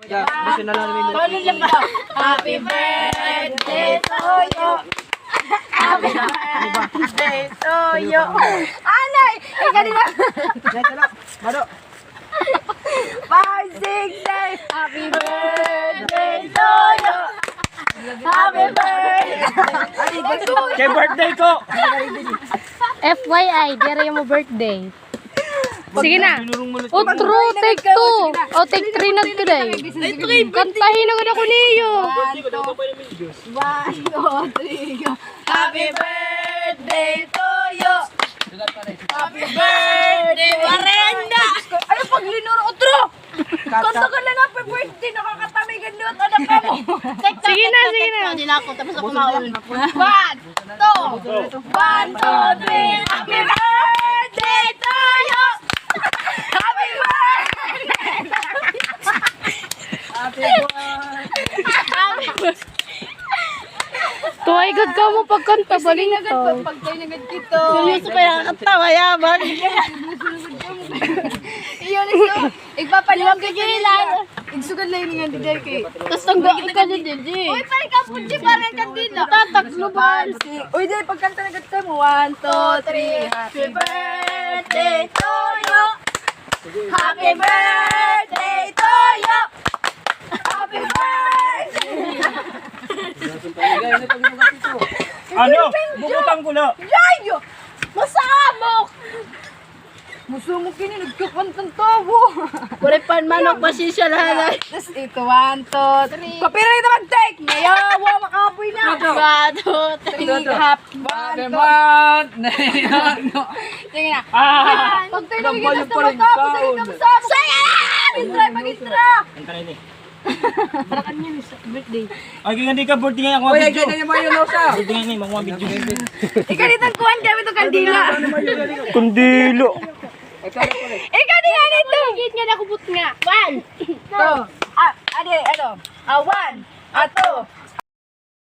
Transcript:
Basta na lang namin. Paano lang ba? Happy birthday to you. Happy birthday to you. Anay! Eh, kanina. Mado. 5, 6, 7. Happy birthday to you. Happy birthday. Kay birthday ko. FYI, dira mo birthday. Sige na. O, true, take 2. O, take 3 na today. Kantahin na ako niyo. 1, 2, 3, go. Happy birthday to you. Happy birthday, Marenda! Ano pag linuro? Otro! Kanta ka lang happy birthday, nakakatamigan doon, anak ka mo. Sige na, sige na. Hindi na ako, tapos ako maul. 1, 2, 3, happy birthday to you! Happy birthday! Happy birthday! Tuway, gad ka mo pagkanta, baling ito. Pagkay na gad dito. Seryoso pa yung kakatawa, yaman. Iyon ito. Igpapaliwag ka dyan nila. Igsugad lang yung nga dyan kay. Tapos tanggaan ka din, Jeji. Uy, parang ka po dyan, parang kandila. Tataklo ba? Uy, dyan, pagkanta na gad mo. 1, 2, 3. Happy birthday to you. Happy birthday to you. Happy birthday. Ano? Bukutang ko na. Yayo! Masamok! Masumok yun, nagkakantang tabo. Pure pan manok, pasensya lahat. Tapos ito, 1, 2, 3. Copyright na mag-take! Mayawa, makapoy na. 1, 2, 3. Happy birthday. Sige na. Pag tayo nagiging sa mga tapos, sige ka masama. Sige na! Mag-intra, mag-intra. Parakan niya sa birthday. Ay, kaya hindi ka birthday ngayon. Ako video. Birthday ngayon, makuha video. Ikaw dito kuhan kami ito kandila. Kundilo. Ikaw di nga dito. Higit nga nakubot nga. 1, 2, ano, 1, 2,